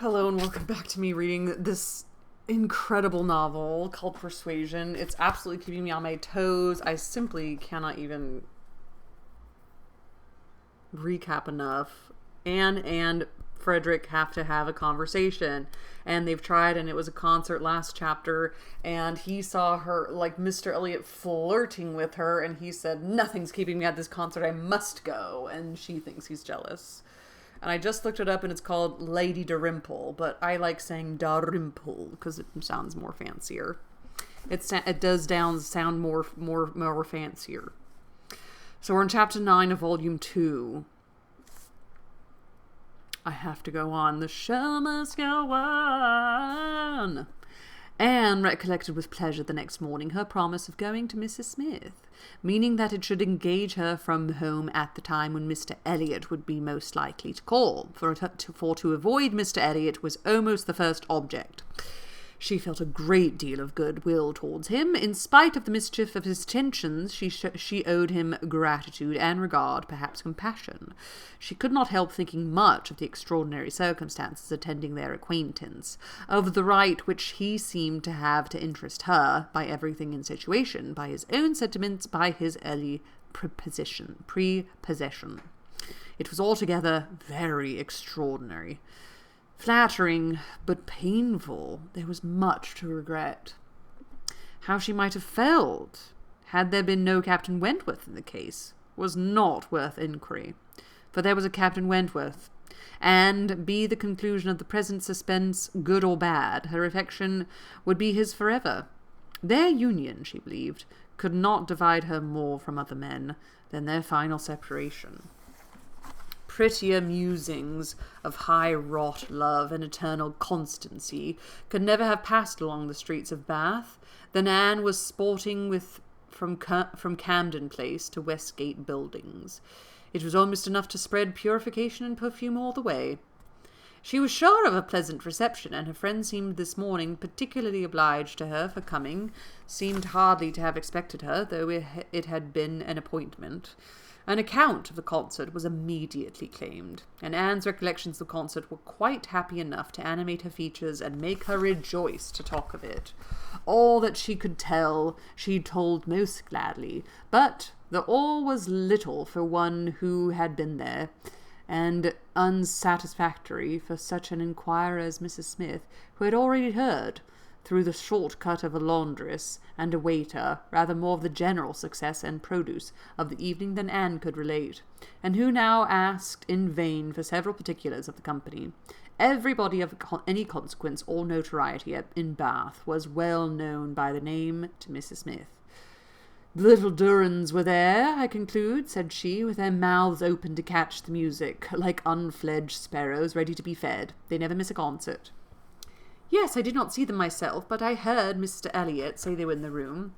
Hello and welcome back to me reading this incredible novel called Persuasion. It's absolutely keeping me on my toes. I simply cannot even recap enough. Anne and Frederick have to have a conversation, and they've tried, and it was a concert last chapter, and he saw her, like Mr. Elliot, flirting with her, and he said, "Nothing's keeping me at this concert, I must go," and she thinks he's jealous. And I just looked it up, and it's called Lady Dalrymple, but I like saying Dalrymple because it sounds more fancier. It does sound more fancier. So we're in chapter 9 of volume 2. I have to go on. The show must go on. Anne recollected with pleasure the next morning her promise of going to Mrs. Smith, meaning that it should engage her from home at the time when Mr. Elliot would be most likely to call, for to avoid Mr. Elliot was almost the first object. She felt a great deal of goodwill towards him. In spite of the mischief of his attentions, she owed him gratitude and regard, perhaps compassion. She could not help thinking much of the extraordinary circumstances attending their acquaintance, of the right which he seemed to have to interest her, by everything in situation, by his own sentiments, by his early prepossession. It was altogether very extraordinary. Flattering, but painful. There was much to regret. How she might have felt, had there been no Captain Wentworth in the case, was not worth inquiry. For there was a Captain Wentworth, and, be the conclusion of the present suspense good or bad, her affection would be his forever. Their union, she believed, could not divide her more from other men than their final separation. Prettier musings of high-wrought love and eternal constancy could never have passed along the streets of Bath than Anne was sporting from Camden Place to Westgate Buildings. It was almost enough to spread purification and perfume all the way. She was sure of a pleasant reception, and her friend seemed this morning particularly obliged to her for coming, seemed hardly to have expected her, though it had been an appointment. An account of the concert was immediately claimed, and Anne's recollections of the concert were quite happy enough to animate her features and make her rejoice to talk of it. All that she could tell, she told most gladly, but the all was little for one who had been there, and unsatisfactory for such an inquirer as Mrs. Smith, who had already heard, through the short cut of a laundress and a waiter, rather more of the general success and produce of the evening than Anne could relate, and who now asked in vain for several particulars of the company. Everybody of any consequence or notoriety in Bath was well known by the name to Mrs. Smith. "The little Durans were there, I conclude," said she, "with their mouths open to catch the music, like unfledged sparrows ready to be fed. They never miss a concert." "Yes, I did not see them myself, but I heard Mr. Elliot say they were in the room."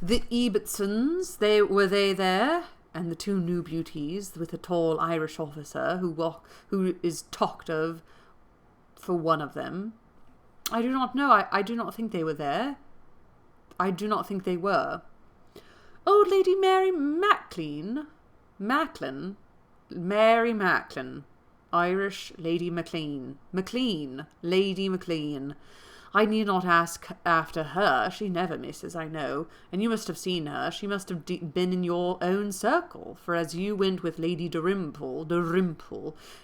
"The Ebertsons, were they there? And the two new beauties, with a tall Irish officer, who is talked of for one of them?" "I do not know. I do not think they were there." "I do not think they were." "Oh, Lady Mary Macklin? Mary Macklin. Irish Lady Maclean. Lady Maclean. I need not ask after her. She never misses, I know. And you must have seen her. She must have been in your own circle, for as you went with Lady Dalrymple,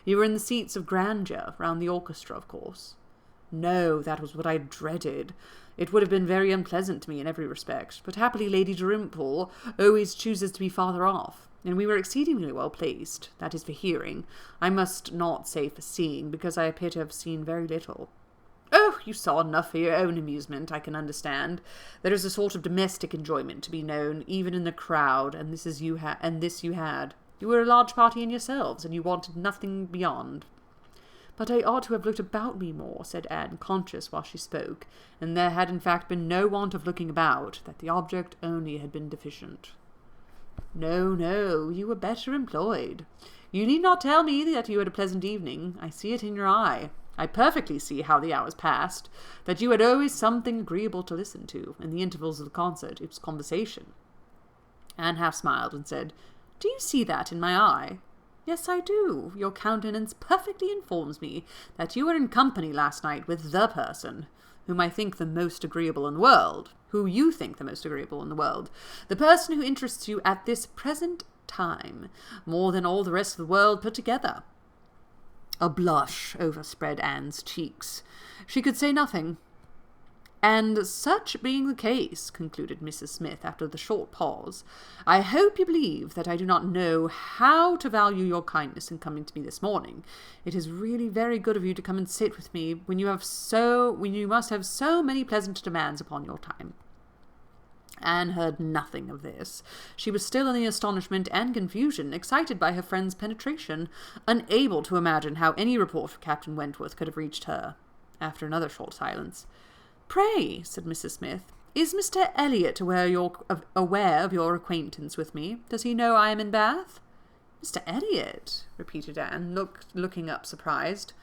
you were in the seats of grandeur, round the orchestra, of course." "No, that was what I dreaded. It would have been very unpleasant to me in every respect. But happily Lady Dalrymple always chooses to be farther off. And we were exceedingly well placed, that is for hearing. I must not say for seeing, because I appear to have seen very little." "Oh, you saw enough for your own amusement, I can understand. There is a sort of domestic enjoyment to be known, even in the crowd, and this you had. You were a large party in yourselves, and you wanted nothing beyond." "But I ought to have looked about me more," said Anne, conscious while she spoke, and there had in fact been no want of looking about, that the object only had been deficient. No, you were better employed. You need not tell me that you had a pleasant evening. I see it in your eye. I perfectly see how the hours passed, that you had always something agreeable to listen to, in the intervals of the concert. It was conversation." Anne half smiled and said, "Do you see that in my eye?" Yes, I do. Your countenance perfectly informs me that you were in company last night with the person whom I think the most agreeable in the world, who you think the most agreeable in the world, the person who interests you at this present time, more than all the rest of the world put together. A blush overspread Anne's cheeks. She could say nothing. And such being the case, concluded Mrs. Smith after the short pause, I hope you believe that I do not know how to value your kindness in coming to me this morning. It is really very good of you to come and sit with me when you must have so many pleasant demands upon your time. Anne heard nothing of this. She was still in the astonishment and confusion, excited by her friend's penetration, unable to imagine how any report of Captain Wentworth could have reached her. After another short silence, "Pray," said Mrs. Smith, "is Mr. Elliot aware of your acquaintance with me? Does he know I am in Bath?" "Mr. Elliot?" repeated Anne, looking up surprised.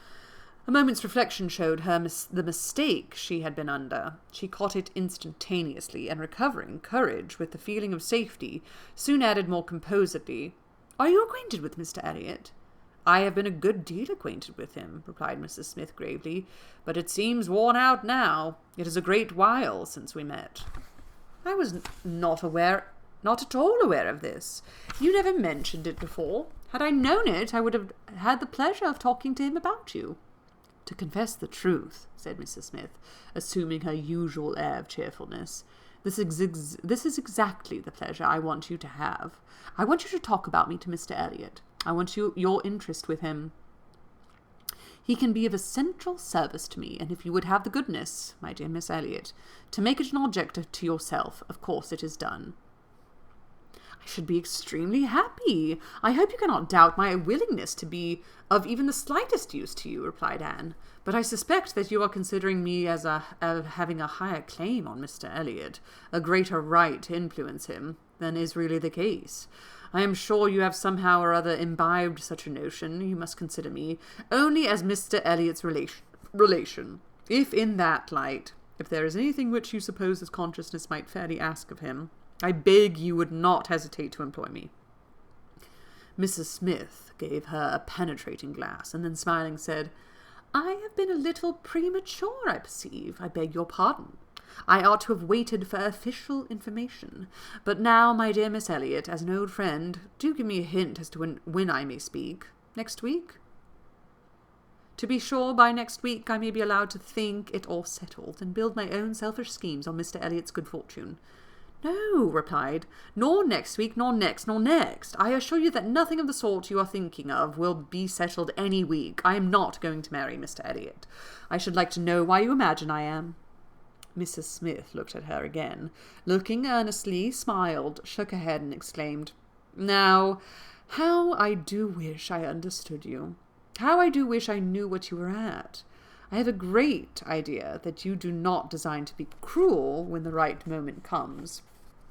A moment's reflection showed her the mistake she had been under. She caught it instantaneously, and recovering courage with the feeling of safety, soon added more composedly, "Are you acquainted with Mr. Elliot?" "I have been a good deal acquainted with him," replied Mrs. Smith gravely, "but it seems worn out now. It is a great while since we met." "I was not at all aware of this. You never mentioned it before. Had I known it, I would have had the pleasure of talking to him about you." "To confess the truth," said Mrs. Smith, assuming her usual air of cheerfulness, this is exactly the pleasure I want you to have. I want you to talk about me to Mr. Elliot. I want your interest with him. He can be of essential service to me, and if you would have the goodness, my dear Miss Elliot, to make it an object to yourself, of course it is done." "I should be extremely happy. I hope you cannot doubt my willingness to be of even the slightest use to you," replied Anne. "But I suspect that you are considering me as having a higher claim on Mr. Elliot, a greater right to influence him, than is really the case. I am sure you have somehow or other imbibed such a notion. You must consider me only as Mr. Elliot's relation. If in that light, if there is anything which you suppose his consciousness might fairly ask of him, I beg you would not hesitate to employ me." Mrs. Smith gave her a penetrating glance, and then smiling said, "I have been a little premature, I perceive. I beg your pardon. I ought to have waited for official information. But now, my dear Miss Elliot, as an old friend, do give me a hint as to when I may speak. Next week? To be sure, by next week I may be allowed to think it all settled, and build my own selfish schemes on Mr. Elliot's good fortune." "No," replied, "nor next week, nor next, nor next. I assure you that nothing of the sort you are thinking of will be settled any week. I am not going to marry Mr. Elliot. I should like to know why you imagine I am." Mrs. Smith looked at her again, looking earnestly, smiled, shook her head, and exclaimed, "Now, how I do wish I understood you. How I do wish I knew what you were at. I have a great idea that you do not design to be cruel when the right moment comes.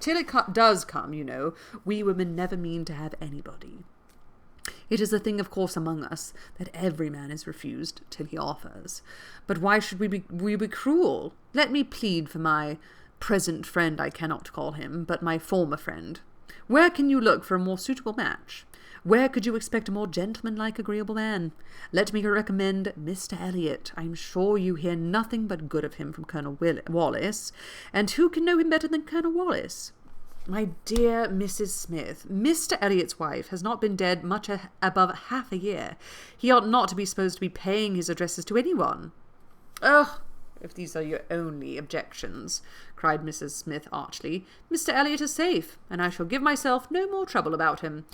Till it does come, you know, we women never mean to have anybody. It is a thing of course among us that every man is refused till he offers. But why should we be cruel? Let me plead for my present friend, I cannot call him, but my former friend. Where can you look for a more suitable match? Where could you expect a more gentlemanlike, agreeable man? Let me recommend Mr. Elliot. I am sure you hear nothing but good of him from Colonel Wallis, and who can know him better than Colonel Wallis? My dear Mrs. Smith, Mr. Elliot's wife has not been dead much above half a year. He ought not to be supposed to be paying his addresses to anyone." "Oh, if these are your only objections," cried Mrs. Smith archly, "Mr. Elliot is safe, and I shall give myself no more trouble about him.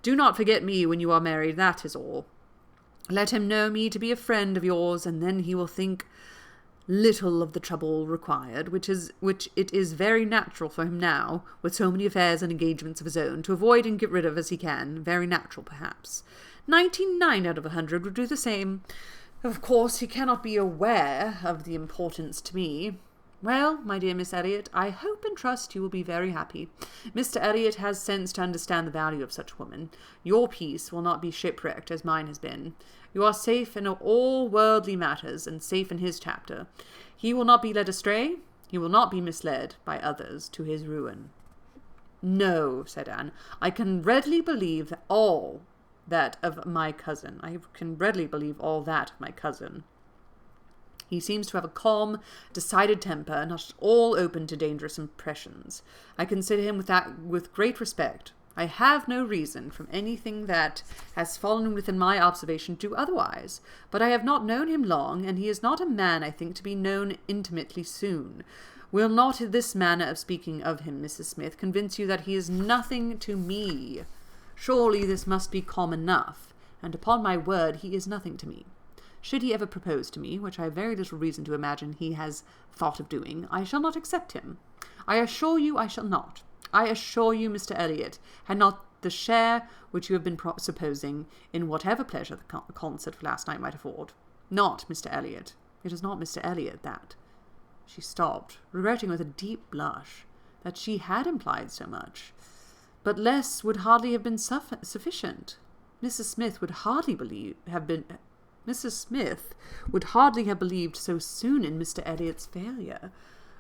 Do not forget me when you are married, that is all. Let him know me to be a friend of yours, and then he will think little of the trouble required, which it is very natural for him now, with so many affairs and engagements of his own, to avoid and get rid of as he can. Very natural, perhaps. 99 out of 100 would do the same. Of course, he cannot be aware of the importance to me. Well, my dear Miss Elliot, I hope and trust you will be very happy. Mr. Elliot has sense to understand the value of such a woman. Your peace will not be shipwrecked as mine has been. You are safe in all worldly matters, and safe in his chapter. He will not be led astray. He will not be misled by others to his ruin." "No," said Anne, "I can readily believe that all that of my cousin. I can readily believe all that of my cousin. He seems to have a calm, decided temper, not at all open to dangerous impressions. I consider him with great respect. I have no reason, from anything that has fallen within my observation, to do otherwise. But I have not known him long, and he is not a man, I think, to be known intimately soon. Will not this manner of speaking of him, Mrs. Smith, convince you that he is nothing to me? Surely this must be calm enough, and upon my word he is nothing to me. Should he ever propose to me, which I have very little reason to imagine he has thought of doing, I shall not accept him. I assure you I shall not. I assure you, Mr. Elliot, had not the share which you have been supposing in whatever pleasure the concert for last night might afford. Not Mr. Elliot. It is not Mr. Elliot that... She stopped, regretting with a deep blush that she had implied so much. But less would hardly have been sufficient. Mrs. Smith would hardly have believed so soon in Mr. Elliot's failure,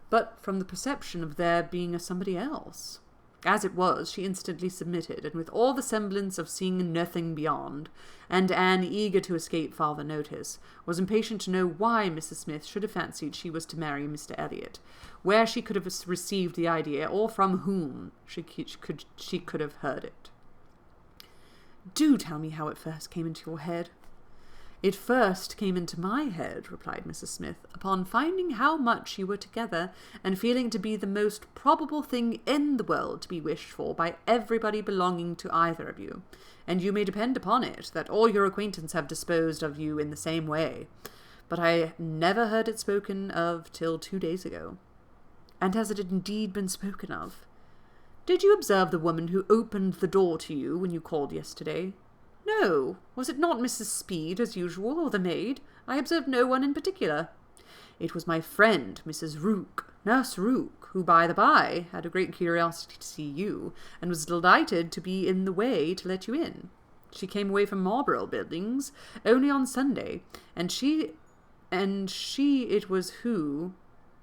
but from the perception of there being a somebody else. As it was, she instantly submitted, and with all the semblance of seeing nothing beyond, and Anne, eager to escape farther notice, was impatient to know why Mrs. Smith should have fancied she was to marry Mr. Elliot, where she could have received the idea, or from whom she could have heard it. Do tell me how it first came into your head. It first came into my head, replied Mrs. Smith, upon finding how much you were together, and feeling to be the most probable thing in the world to be wished for by everybody belonging to either of you. And you may depend upon it that all your acquaintance have disposed of you in the same way. But I never heard it spoken of till 2 days ago. And has it indeed been spoken of? Did you observe the woman who opened the door to you when you called yesterday? No. Was it not Mrs. Speed, as usual, or the maid? I observed no one in particular. It was my friend, Mrs. Rook, Nurse Rook, who, by the by, had a great curiosity to see you, and was delighted to be in the way to let you in. She came away from Marlborough Buildings only on Sunday, and she it was who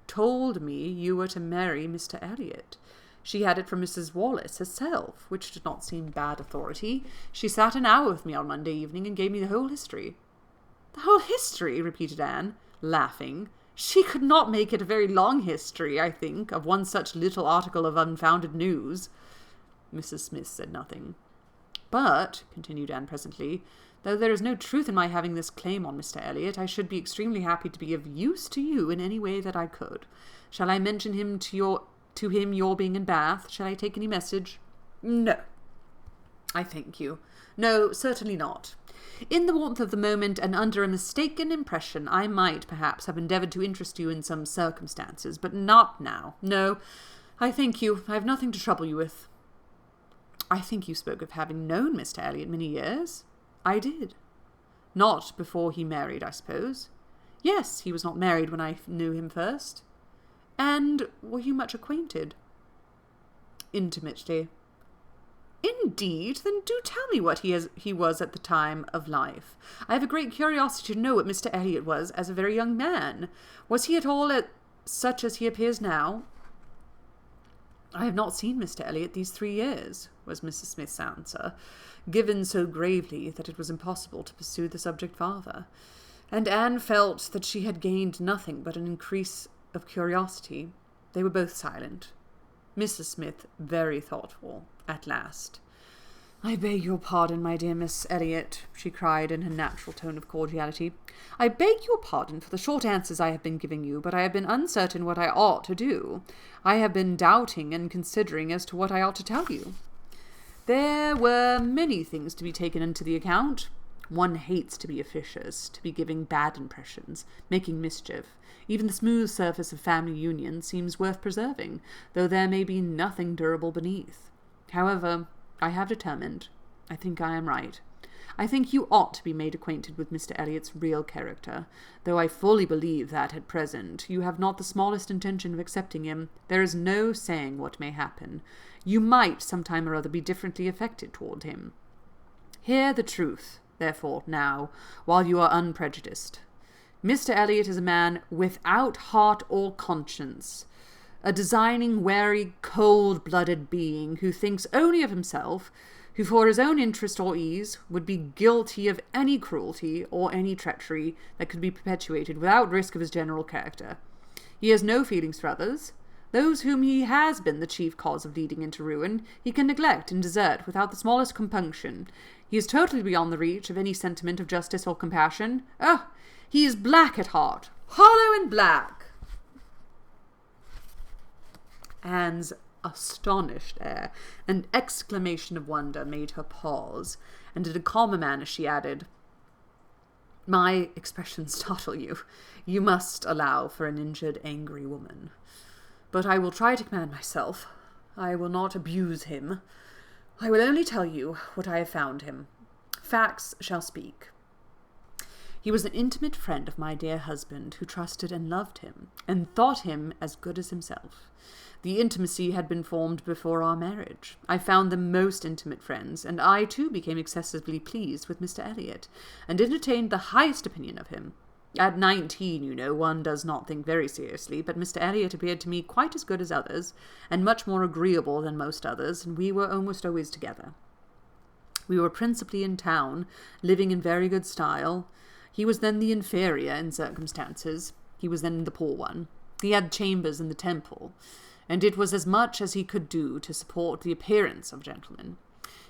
told me you were to marry Mr. Elliot. She had it from Mrs. Wallace herself, which did not seem bad authority. She sat an hour with me on Monday evening and gave me the whole history. The whole history, repeated Anne, laughing. She could not make it a very long history, I think, of one such little article of unfounded news. Mrs. Smith said nothing. But, continued Anne presently, though there is no truth in my having this claim on Mr. Elliot, I should be extremely happy to be of use to you in any way that I could. Shall I mention him to him your being in Bath? Shall I take any message? No. I thank you. No, certainly not. In the warmth of the moment, and under a mistaken impression, I might, perhaps, have endeavoured to interest you in some circumstances, but not now. No, I thank you. I have nothing to trouble you with. I think you spoke of having known Mr. Elliot many years? I did. Not before he married, I suppose? Yes, he was not married when I knew him first. And were you much acquainted? Intimately. Indeed? Then do tell me what he was at the time of life. I have a great curiosity to know what Mr. Elliot was as a very young man. Was he at all such as he appears now? I have not seen Mr. Elliot these 3 years, was Mrs. Smith's answer, given so gravely that it was impossible to pursue the subject farther. And Anne felt that she had gained nothing but an increase of curiosity. They were both silent. Mrs. Smith very thoughtful, at last. I beg your pardon, my dear Miss Elliot, she cried in her natural tone of cordiality. I beg your pardon for the short answers I have been giving you, but I have been uncertain what I ought to do. I have been doubting and considering as to what I ought to tell you. There were many things to be taken into the account. One hates to be officious, to be giving bad impressions, making mischief. Even the smooth surface of family union seems worth preserving, though there may be nothing durable beneath. However, I have determined. I think I am right. I think you ought to be made acquainted with Mr. Elliot's real character, though I fully believe that, at present, you have not the smallest intention of accepting him. There is no saying what may happen. You might, some time or other, be differently affected toward him. Hear the truth, therefore, now, while you are unprejudiced. Mr. Elliot is a man without heart or conscience, a designing, wary, cold-blooded being who thinks only of himself, who for his own interest or ease would be guilty of any cruelty or any treachery that could be perpetuated without risk of his general character. He has no feelings for others. Those whom he has been the chief cause of leading into ruin, he can neglect and desert without the smallest compunction. He is totally beyond the reach of any sentiment of justice or compassion. Oh, he is black at heart, hollow and black. Anne's astonished air and exclamation of wonder made her pause, and in a calmer manner she added, "My expressions startle you. You must allow for an injured, angry woman. But I will try to command myself. I will not abuse him. I will only tell you what I have found him. Facts shall speak. He was an intimate friend of my dear husband, who trusted and loved him, and thought him as good as himself. The intimacy had been formed before our marriage. I found them most intimate friends, and I too became excessively pleased with Mr. Elliot, and entertained the highest opinion of him. At 19, you know, one does not think very seriously, but Mr. Elliot appeared to me quite as good as others, and much more agreeable than most others, and we were almost always together. We were principally in town, living in very good style. He was then the inferior in circumstances. He was then the poor one. He had chambers in the Temple, and it was as much as he could do to support the appearance of a gentleman.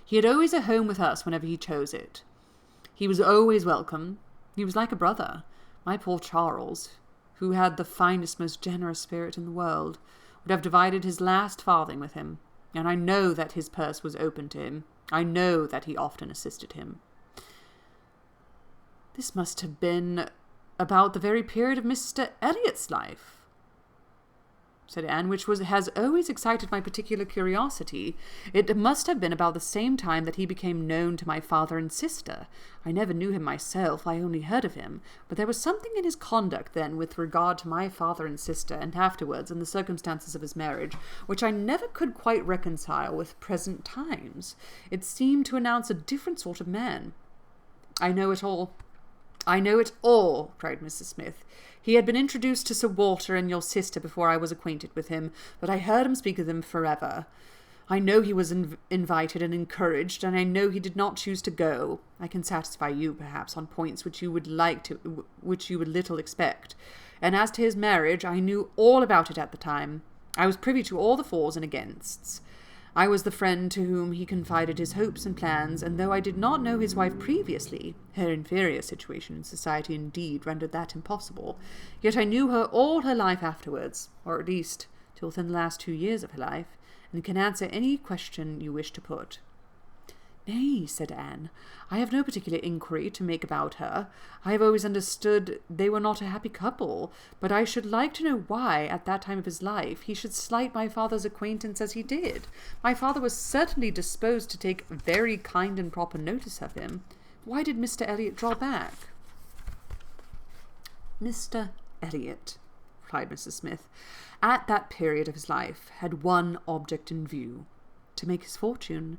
He had always a home with us whenever he chose it. He was always welcome. He was like a brother. My poor Charles, who had the finest, most generous spirit in the world, would have divided his last farthing with him, and I know that his purse was open to him. I know that he often assisted him." "This must have been about the very period of Mr. Elliot's life," said Anne, "which has always excited my particular curiosity. It must have been about the same time that he became known to my father and sister. I never knew him myself, I only heard of him, but there was something in his conduct then with regard to my father and sister, and afterwards in the circumstances of his marriage, which I never could quite reconcile with present times. It seemed to announce a different sort of man." "I know it all. I know it all," cried Mrs. Smith. "He had been introduced to Sir Walter and your sister before I was acquainted with him, but I heard him speak of them forever. I know he was invited and encouraged, and I know he did not choose to go. I can satisfy you, perhaps, on points which you would little expect. And as to his marriage, I knew all about it at the time. I was privy to all the fors and againsts. I was the friend to whom he confided his hopes and plans, and though I did not know his wife previously, her inferior situation in society indeed rendered that impossible, yet I knew her all her life afterwards, or at least till within the last 2 years of her life, and can answer any question you wish to put." "Nay," said Anne, "I have no particular inquiry to make about her. I have always understood they were not a happy couple, but I should like to know why, at that time of his life, he should slight my father's acquaintance as he did. My father was certainly disposed to take very kind and proper notice of him. Why did Mr. Elliot draw back?" "Mr. Elliot," replied Mrs. Smith, "at that period of his life had one object in view, to make his fortune,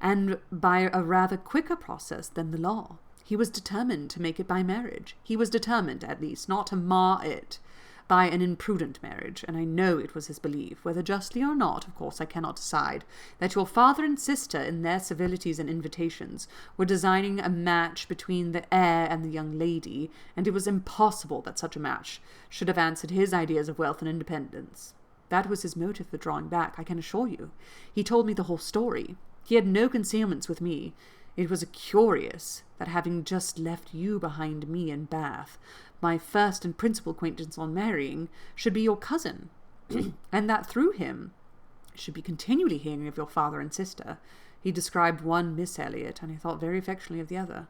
and by a rather quicker process than the law. He was determined to make it by marriage. He was determined, at least, not to mar it by an imprudent marriage, and I know it was his belief, whether justly or not, of course I cannot decide, that your father and sister, in their civilities and invitations, were designing a match between the heir and the young lady, and it was impossible that such a match should have answered his ideas of wealth and independence. That was his motive for drawing back, I can assure you. He told me the whole story. He had no concealments with me. It was curious that having just left you behind me in Bath, my first and principal acquaintance on marrying should be your cousin, and that through him should be continually hearing of your father and sister. He described one Miss Elliot, and I thought very affectionately of the other."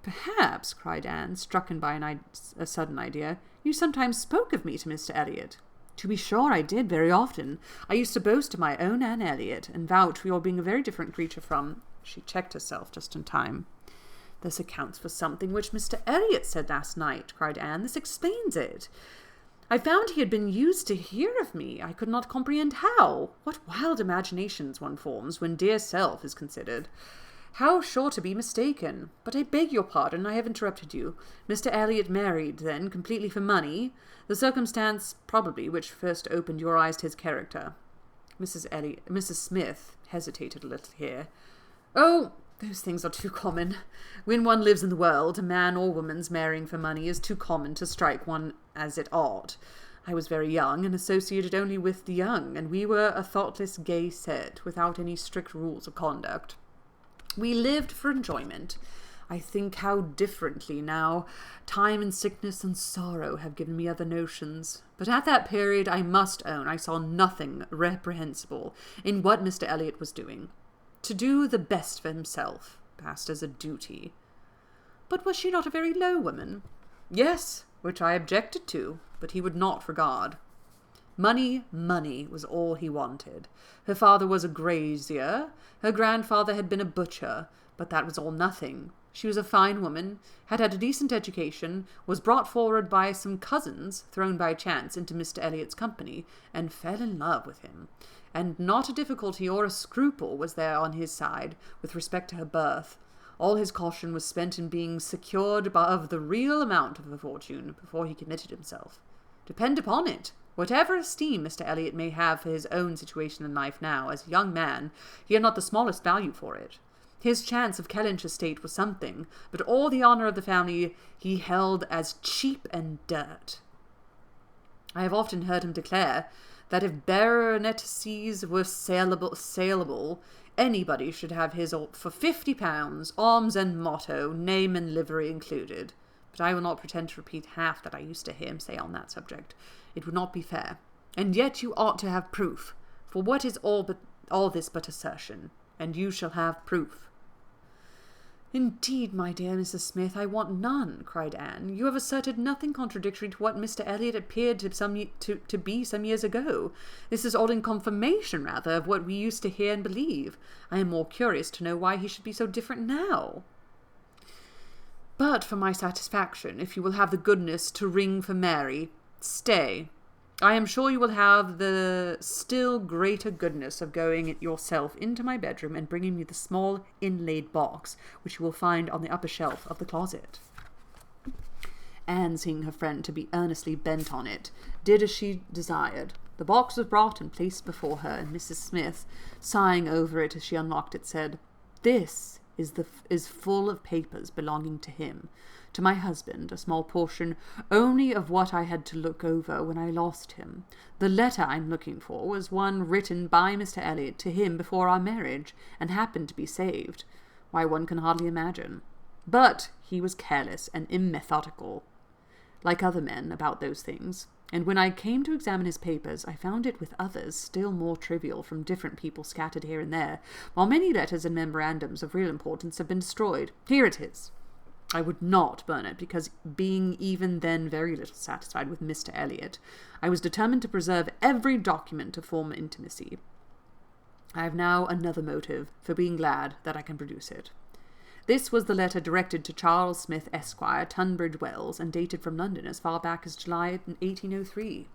"Perhaps," cried Anne, struck by a sudden idea, "you sometimes spoke of me to Mr. Elliot." "To be sure I did, very often. I used to boast of my own Anne Elliot, and vouch for your being a very different creature from—" She checked herself just in time. "This accounts for something which Mr. Elliot said last night," cried Anne. "This explains it. I found he had been used to hear of me. I could not comprehend how. What wild imaginations one forms when dear self is considered. How sure to be mistaken! But I beg your pardon, I have interrupted you. Mr. Elliot married, then, completely for money, the circumstance, probably, which first opened your eyes to his character." Mrs. Smith hesitated a little here. Oh, those things are too common. When one lives in the world, a man or woman's marrying for money is too common to strike one as it ought. I was very young and associated only with the young, and we were a thoughtless gay set, without any strict rules of conduct. We lived for enjoyment. I think how differently now. Time and sickness and sorrow have given me other notions. But at that period, I must own, I saw nothing reprehensible in what Mr. Elliot was doing. To do the best for himself passed as a duty. But was she not a very low woman? Yes, which I objected to, but he would not regard. Money, money was all he wanted. Her father was a grazier, her grandfather had been a butcher, but that was all nothing. She was a fine woman, had had a decent education, was brought forward by some cousins, thrown by chance into Mr. Elliot's company, and fell in love with him. And not a difficulty or a scruple was there on his side with respect to her birth. All his caution was spent in being secured above the real amount of her fortune before he committed himself. Depend upon it, whatever esteem Mr. Elliot may have for his own situation in life now, as a young man, he had not the smallest value for it. His chance of Kellynch estate was something, but all the honour of the family he held as cheap and dirt. I have often heard him declare that if baronetcies were saleable, anybody should have his for £50, arms and motto, name and livery included. But I will not pretend to repeat half that I used to hear him say on that subject. It would not be fair. And yet you ought to have proof. For what is all this but assertion? And you shall have proof. Indeed, my dear Mrs. Smith, I want none, cried Anne. You have asserted nothing contradictory to what Mr. Elliot appeared to be some years ago. This is all in confirmation, rather, of what we used to hear and believe. I am more curious to know why he should be so different now. But for my satisfaction, if you will have the goodness to ring for Mary, stay. I am sure you will have the still greater goodness of going yourself into my bedroom and bringing me the small inlaid box, which you will find on the upper shelf of the closet. Anne, seeing her friend to be earnestly bent on it, did as she desired. The box was brought and placed before her, and Mrs. Smith, sighing over it as she unlocked it, said, "This is full of papers belonging to him. To my husband, a small portion only of what I had to look over when I lost him. The letter I'm looking for was one written by Mr. Elliot to him before our marriage, and happened to be saved. Why, one can hardly imagine. But he was careless and immethodical, like other men, about those things. And when I came to examine his papers, I found it with others still more trivial from different people scattered here and there, while many letters and memorandums of real importance have been destroyed. Here it is. I would not burn it, because being even then very little satisfied with Mr. Elliot, I was determined to preserve every document of former intimacy. I have now another motive for being glad that I can produce it. This was the letter directed to Charles Smith, Esquire, Tunbridge Wells, and dated from London as far back as July 1803.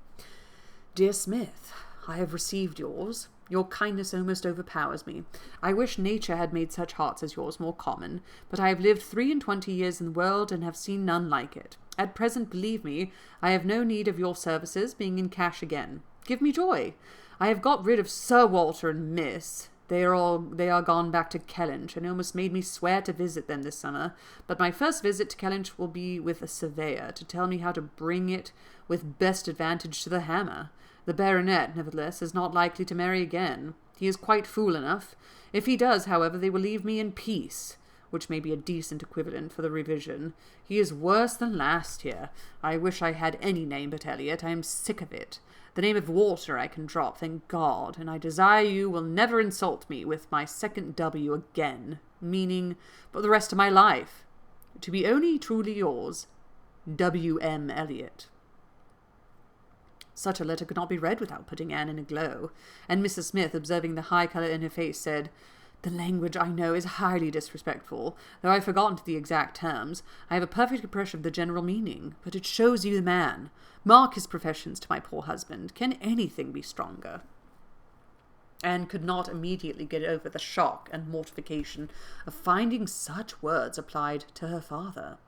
Dear Smith, I have received yours. Your kindness almost overpowers me. I wish nature had made such hearts as yours more common, but I have lived 23 years in the world and have seen none like it. At present, believe me, I have no need of your services, being in cash again. Give me joy. I have got rid of Sir Walter and Miss. They are gone back to Kellynch, and almost made me swear to visit them this summer. But my first visit to Kellynch will be with a surveyor, to tell me how to bring it with best advantage to the hammer. The baronet, nevertheless, is not likely to marry again. He is quite fool enough. If he does, however, they will leave me in peace, which may be a decent equivalent for the revision. He is worse than last year. I wish I had any name but Elliot. I am sick of it. The name of Walter I can drop, thank God, and I desire you will never insult me with my second W again, meaning for the rest of my life. To be only truly yours, W.M. Elliot." Such a letter could not be read without putting Anne in a glow, and Mrs. Smith, observing the high colour in her face, said, "The language, I know, is highly disrespectful, though I have forgotten the exact terms. I have a perfect impression of the general meaning, but it shows you the man. Mark his professions to my poor husband. Can anything be stronger?" Anne could not immediately get over the shock and mortification of finding such words applied to her father.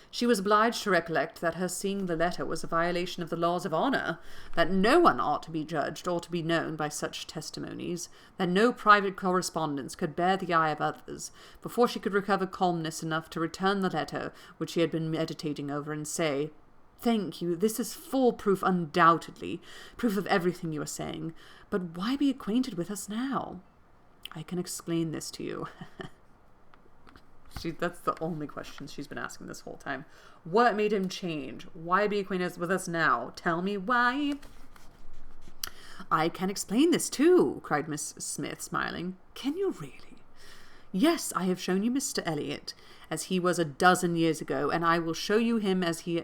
She was obliged to recollect that her seeing the letter was a violation of the laws of honour, that no one ought to be judged or to be known by such testimonies, that no private correspondence could bear the eye of others, before she could recover calmness enough to return the letter which she had been meditating over, and say, "Thank you, this is full proof undoubtedly, proof of everything you are saying, but why be acquainted with us now?" "I can explain this to you." That's the only question she's been asking this whole time. What made him change? Why be acquainted with us now? Tell me why. "I can explain this too," cried Miss Smith, smiling. "Can you really?" "Yes, I have shown you Mr Elliot as he was a dozen years ago, and I will show you him as he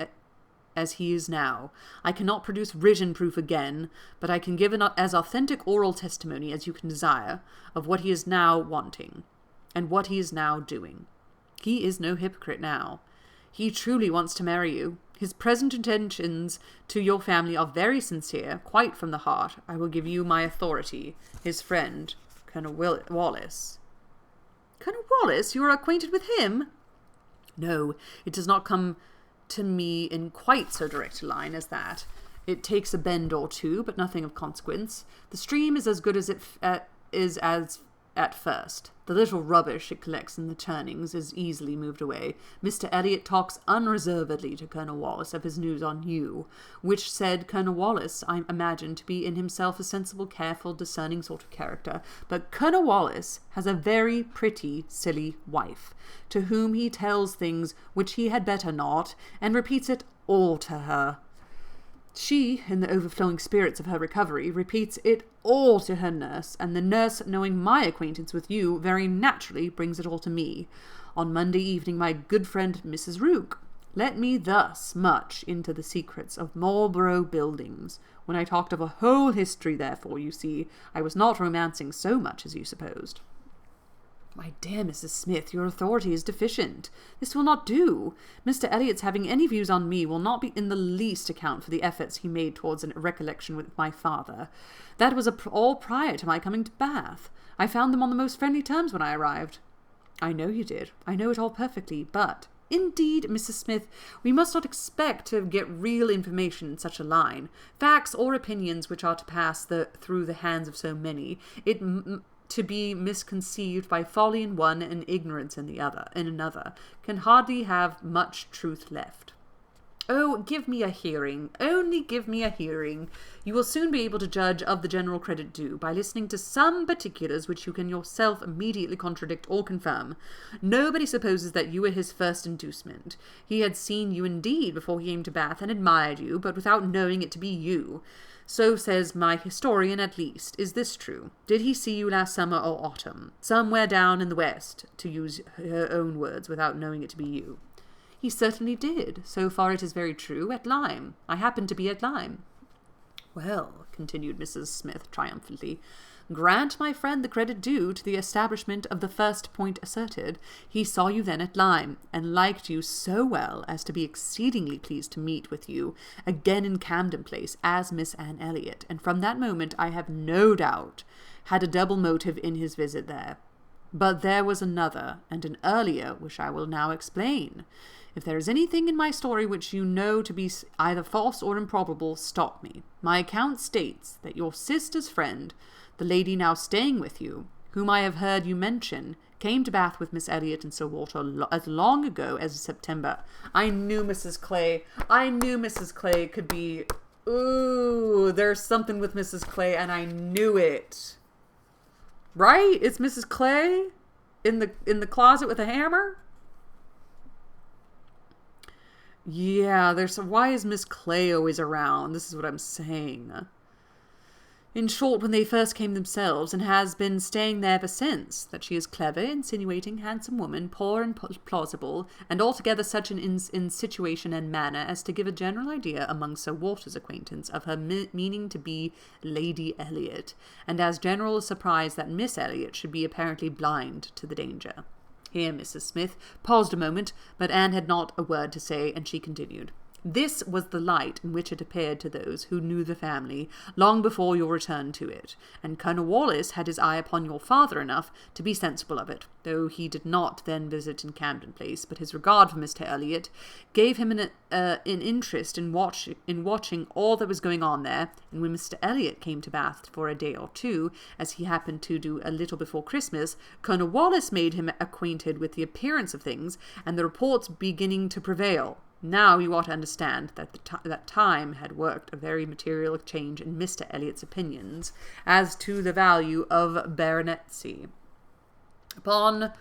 is now. I cannot produce written proof again, but I can give as authentic oral testimony as you can desire of what he is now wanting, and what he is now doing. He is no hypocrite now. He truly wants to marry you. His present intentions to your family are very sincere, quite from the heart. I will give you my authority. His friend, Colonel Wallace." "Colonel Wallace? You are acquainted with him?" "No, it does not come to me in quite so direct a line as that. It takes a bend or two, but nothing of consequence. The stream is as good as it is as at first. The little rubbish it collects in the turnings is easily moved away. Mr Elliot talks unreservedly to Colonel Wallace of his news on you, which said Colonel Wallace I imagine to be in himself a sensible, careful, discerning sort of character. But Colonel Wallace has a very pretty, silly wife, to whom he tells things which he had better not, and repeats it all to her. She, in the overflowing spirits of her recovery, repeats it all to her nurse, and the nurse, knowing my acquaintance with you, very naturally brings it all to me. On Monday evening, my good friend Mrs Rook let me thus much into the secrets of Marlborough Buildings. When I talked of a whole history, therefore, you see, I was not romancing so much as you supposed." "My dear Mrs Smith, your authority is deficient. This will not do. Mr Elliot's having any views on me will not be in the least account for the efforts he made towards a recollection with my father. That was all prior to my coming to Bath. I found them on the most friendly terms when I arrived." "I know you did. I know it all perfectly, but—" "Indeed, Mrs Smith, we must not expect to get real information in such a line. Facts or opinions which are to pass through the hands of so many, to be misconceived by folly in one and ignorance in another, can hardly have much truth left." "Oh, give me a hearing. Only give me a hearing. You will soon be able to judge of the general credit due, by listening to some particulars which you can yourself immediately contradict or confirm. Nobody supposes that you were his first inducement. He had seen you indeed before he came to Bath, and admired you, but without knowing it to be you. So says my historian, at least. Is this true? Did he see you last summer or autumn, somewhere down in the west, to use her own words, without knowing it to be you?" "He certainly did. So far it is very true. At Lyme. I happened to be at Lyme." "Well," continued Mrs Smith triumphantly, "grant my friend the credit due to the establishment of the first point asserted. He saw you then at Lyme, and liked you so well as to be exceedingly pleased to meet with you again in Camden Place as Miss Anne Elliot, and from that moment, I have no doubt, had a double motive in his visit there. But there was another, and an earlier, which I will now explain. If there is anything in my story which you know to be either false or improbable, stop me. My account states that your sister's friend, the lady now staying with you, whom I have heard you mention, came to Bath with Miss Elliot and Sir Walter as long ago as September." I knew Mrs Clay could be... Ooh, there's something with Mrs Clay, and I knew it. Right? It's Mrs Clay in the closet with a hammer? Yeah, why is Miss Clay always around? This is what I'm saying. In short, when they first came themselves, and has been staying there ever since, that she is clever, insinuating, handsome woman, poor and plausible, and altogether such in situation and manner as to give a general idea among Sir Walter's acquaintance of her meaning to be Lady Elliot, and as general a surprise that Miss Elliot should be apparently blind to the danger. Here Mrs Smith paused a moment, but Anne had not a word to say, and she continued. This was the light in which it appeared to those who knew the family long before your return to it, and Colonel Wallis had his eye upon your father enough to be sensible of it, though he did not then visit in Camden Place, but his regard for Mr Elliot gave him an interest in watching all that was going on there, and when Mr Elliot came to Bath for a day or two, as he happened to do a little before Christmas, Colonel Wallis made him acquainted with the appearance of things, and the reports beginning to prevail. Now you ought to understand that that time had worked a very material change in Mr Elliot's opinions as to the value of baronetcy. Upon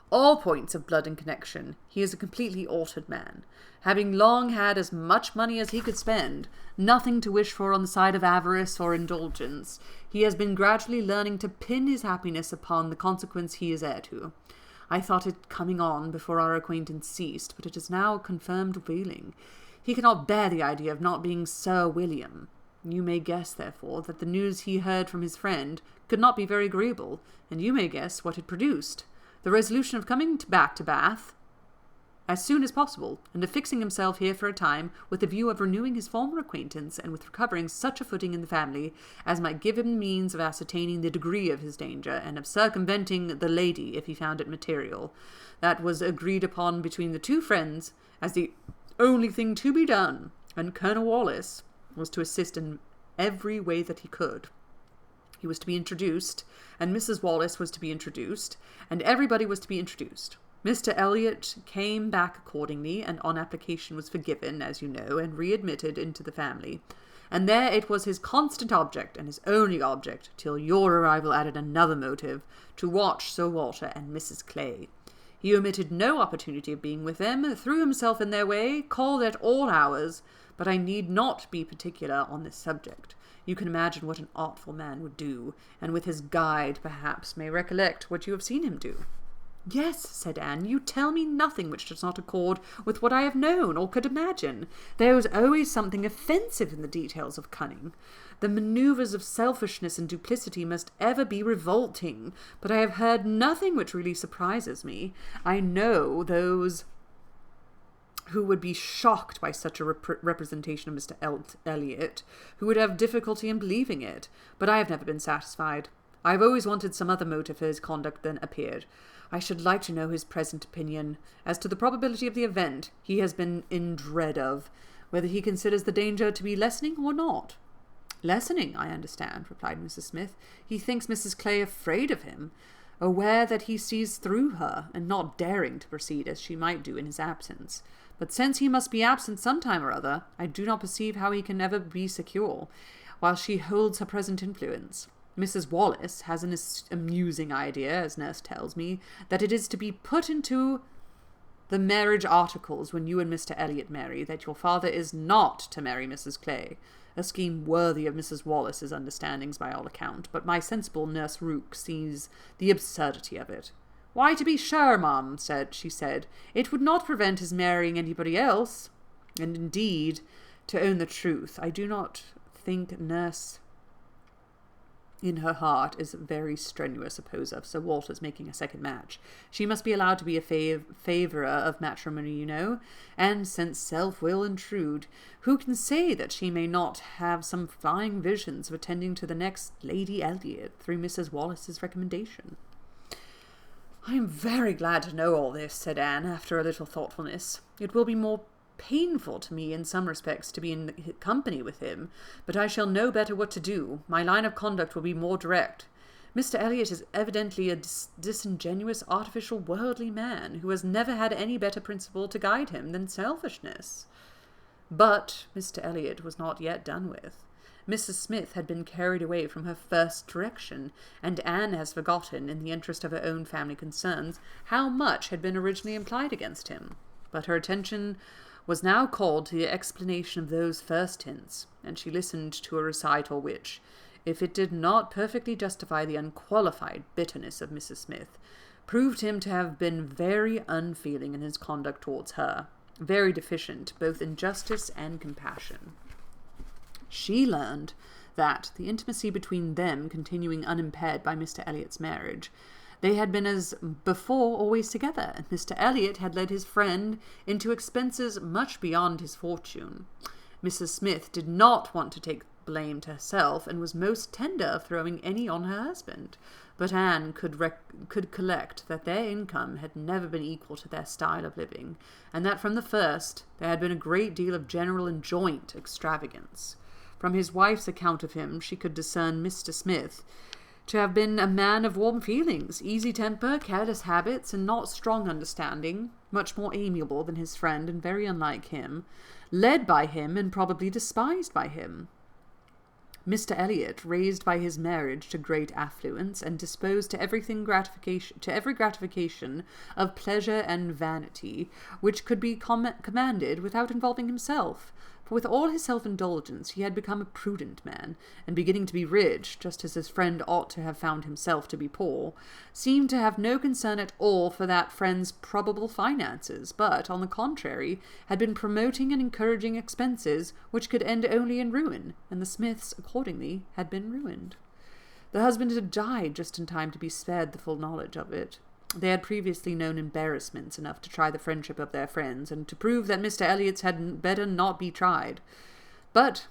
all points of blood and connection, he is a completely altered man. Having long had as much money as he could spend, nothing to wish for on the side of avarice or indulgence, he has been gradually learning to pin his happiness upon the consequence he is heir to. I thought it coming on before our acquaintance ceased, but it is now a confirmed feeling. He cannot bear the idea of not being Sir William. You may guess, therefore, that the news he heard from his friend could not be very agreeable, and you may guess what it produced. The resolution of coming back to Bath as soon as possible, and of fixing himself here for a time, with the view of renewing his former acquaintance, and with recovering such a footing in the family as might give him the means of ascertaining the degree of his danger, and of circumventing the lady if he found it material. That was agreed upon between the two friends as the only thing to be done, and Colonel Wallis was to assist in every way that he could. He was to be introduced, and Mrs Wallis was to be introduced, and everybody was to be introduced. Mr Elliot came back accordingly, and on application was forgiven, as you know, and readmitted into the family. And there it was his constant object, and his only object, till your arrival added another motive, to watch Sir Walter and Mrs Clay. He omitted no opportunity of being with them, threw himself in their way, called at all hours, but I need not be particular on this subject. You can imagine what an artful man would do, and with his guide, perhaps, may recollect what you have seen him do. Yes, said Anne, you tell me nothing which does not accord with what I have known or could imagine. There is always something offensive in the details of cunning. The manoeuvres of selfishness and duplicity must ever be revolting, but I have heard nothing which really surprises me. I know those who would be shocked by such a representation of Mr Elliot, who would have difficulty in believing it, but I have never been satisfied. I have always wanted some other motive for his conduct than appeared. I should like to know his present opinion as to the probability of the event he has been in dread of, whether he considers the danger to be lessening or not. Lessening, I understand, replied Mrs Smith. He thinks Mrs Clay afraid of him, aware that he sees through her, and not daring to proceed as she might do in his absence. But since he must be absent some time or other, I do not perceive how he can ever be secure, while she holds her present influence. Mrs Wallis has an amusing idea, as nurse tells me, that it is to be put into the marriage articles when you and Mr Elliot marry, that your father is not to marry Mrs Clay, a scheme worthy of Mrs Wallis's understandings by all account, but my sensible nurse Rook sees the absurdity of it. Why, to be sure, ma'am, she said, it would not prevent his marrying anybody else. And indeed, to own the truth, I do not think nurse in her heart is a very strenuous opposer of Sir Walter's making a second match. She must be allowed to be a favourer of matrimony, you know, and since self will intrude, who can say that she may not have some flying visions of attending to the next Lady Elliot through Mrs Wallis's recommendation? I am very glad to know all this, said Anne, after a little thoughtfulness. It will be more painful to me in some respects to be in company with him, but I shall know better what to do. My line of conduct will be more direct. Mr Elliot is evidently a disingenuous, artificial, worldly man, who has never had any better principle to guide him than selfishness. But Mr Elliot was not yet done with. Mrs Smith had been carried away from her first direction, and Anne has forgotten, in the interest of her own family concerns, how much had been originally implied against him. But her attention was now called to the explanation of those first hints, and she listened to a recital which, if it did not perfectly justify the unqualified bitterness of Mrs Smith, proved him to have been very unfeeling in his conduct towards her, very deficient both in justice and compassion. She learned that, the intimacy between them continuing unimpaired by Mr Elliot's marriage, They had been as before always together, and Mr. Elliot had led his friend into expenses much beyond his fortune. Mrs. Smith did not want to take blame to herself, and was most tender of throwing any on her husband, but Anne could collect that their income had never been equal to their style of living, and that from the first there had been a great deal of general and joint extravagance. From his wife's account of him she could discern Mr. Smith to have been a man of warm feelings, easy temper, careless habits, and not strong understanding, much more amiable than his friend and very unlike him, led by him and probably despised by him. Mr. Elliot, raised by his marriage to great affluence, and disposed to every gratification of pleasure and vanity, which could be commanded without involving himself. For with all his self-indulgence he had become a prudent man, and beginning to be rich, just as his friend ought to have found himself to be poor, seemed to have no concern at all for that friend's probable finances, but, on the contrary, had been promoting and encouraging expenses which could end only in ruin, and the Smiths, accordingly, had been ruined. The husband had died just in time to be spared the full knowledge of it. They had previously known embarrassments enough to try the friendship of their friends, and to prove that Mr. Elliot's had better not be tried. But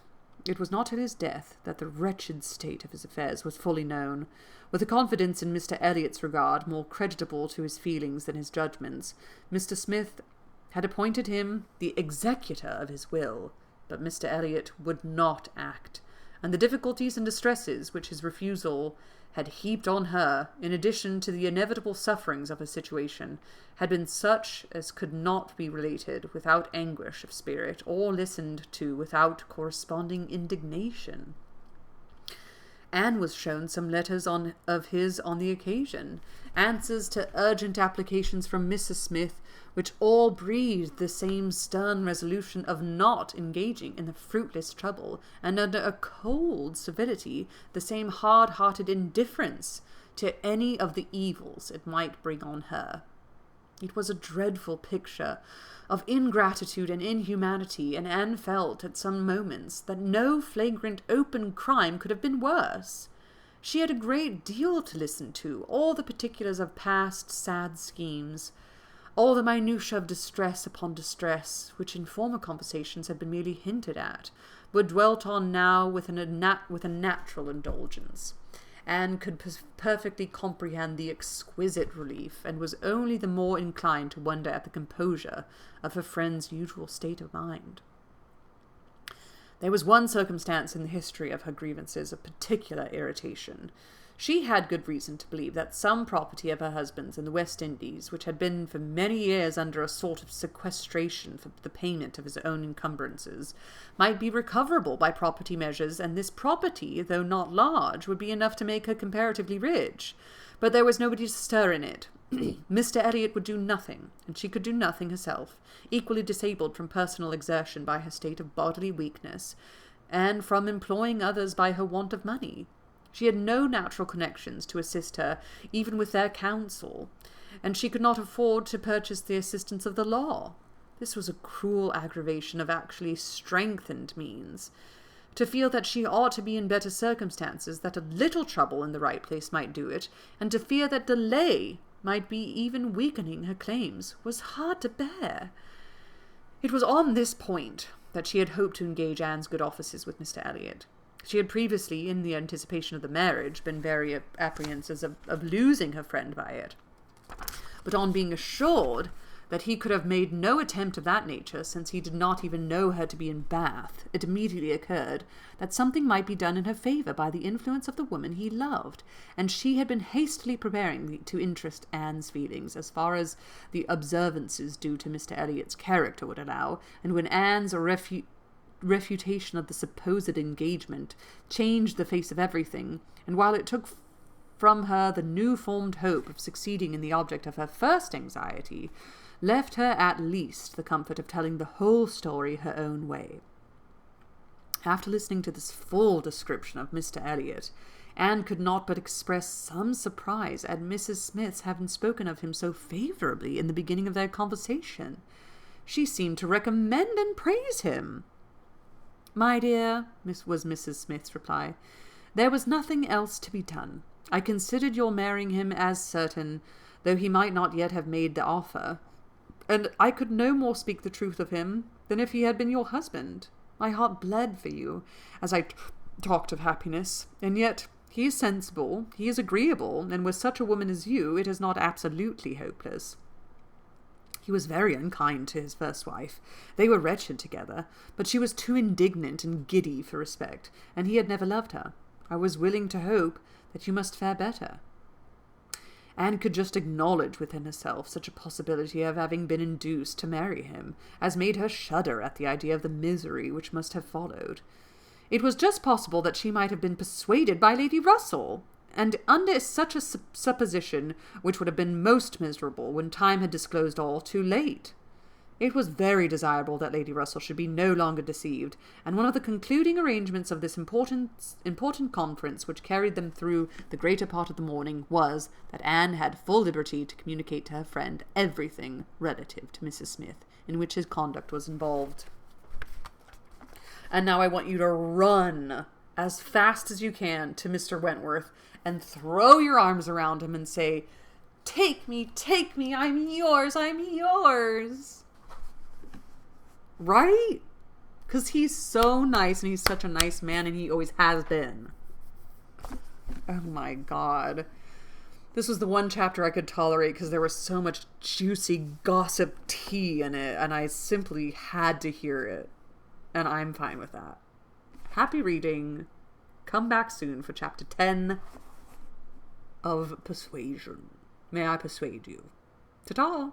it was not till his death that the wretched state of his affairs was fully known. With a confidence in Mr. Elliot's regard more creditable to his feelings than his judgments, Mr. Smith had appointed him the executor of his will, but Mr. Elliot would not act, and the difficulties and distresses which his refusal had heaped on her, in addition to the inevitable sufferings of her situation, had been such as could not be related without anguish of spirit, or listened to without corresponding indignation. Anne was shown some letters of his on the occasion, answers to urgent applications from Mrs. Smith, which all breathed the same stern resolution of not engaging in the fruitless trouble, and under a cold civility the same hard-hearted indifference to any of the evils it might bring on her. It was a dreadful picture of ingratitude and inhumanity, and Anne felt at some moments that no flagrant open crime could have been worse. She had a great deal to listen to, all the particulars of past sad schemes, all the minutiae of distress upon distress, which in former conversations had been merely hinted at, were dwelt on now with a natural indulgence. Anne could perfectly comprehend the exquisite relief, and was only the more inclined to wonder at the composure of her friend's usual state of mind. There was one circumstance in the history of her grievances of particular irritation. She had good reason to believe that some property of her husband's in the West Indies, which had been for many years under a sort of sequestration for the payment of his own encumbrances, might be recoverable by property measures, and this property, though not large, would be enough to make her comparatively rich. But there was nobody to stir in it. Mr. Elliot would do nothing, and she could do nothing herself, equally disabled from personal exertion by her state of bodily weakness, and from employing others by her want of money. She had no natural connections to assist her, even with their counsel, and she could not afford to purchase the assistance of the law. This was a cruel aggravation of actually strengthened means. To feel that she ought to be in better circumstances, that a little trouble in the right place might do it, and to fear that delay might be even weakening her claims, was hard to bear. It was on this point that she had hoped to engage Anne's good offices with Mr. Elliot. She had previously, in the anticipation of the marriage, been very apprehensive of losing her friend by it. But on being assured that he could have made no attempt of that nature, since he did not even know her to be in Bath, it immediately occurred that something might be done in her favour by the influence of the woman he loved, and she had been hastily preparing to interest Anne's feelings, as far as the observances due to Mr. Elliot's character would allow, and when Anne's refutation of the supposed engagement changed the face of everything, and while it took from her the new-formed hope of succeeding in the object of her first anxiety, left her at least the comfort of telling the whole story her own way. After listening to this full description of Mr. Elliot, Anne could not but express some surprise at Mrs. Smith's having spoken of him so favourably in the beginning of their conversation. She seemed to recommend and praise him. "My dear," was Mrs. Smith's reply, "there was nothing else to be done. I considered your marrying him as certain, though he might not yet have made the offer. And I could no more speak the truth of him than if he had been your husband. My heart bled for you, as I talked of happiness, and yet he is sensible, he is agreeable, and with such a woman as you, it is not absolutely hopeless. He was very unkind to his first wife. They were wretched together, but she was too indignant and giddy for respect, and he had never loved her. I was willing to hope that you must fare better. Anne could just acknowledge within herself such a possibility of having been induced to marry him, as made her shudder at the idea of the misery which must have followed. It was just possible that she might have been persuaded by Lady Russell, and under such a supposition, which would have been most miserable when time had disclosed all too late. It was very desirable that Lady Russell should be no longer deceived, and one of the concluding arrangements of this important conference, which carried them through the greater part of the morning, was that Anne had full liberty to communicate to her friend everything relative to Mrs. Smith, in which his conduct was involved. And now I want you to run as fast as you can to Mr. Wentworth and throw your arms around him and say, take me, I'm yours. Right? Because he's so nice, and he's such a nice man, and he always has been. Oh my God. This was the one chapter I could tolerate because there was so much juicy gossip tea in it, and I simply had to hear it. And I'm fine with that. Happy reading. Come back soon for chapter 10 of Persuasion. May I persuade you. Ta-ta!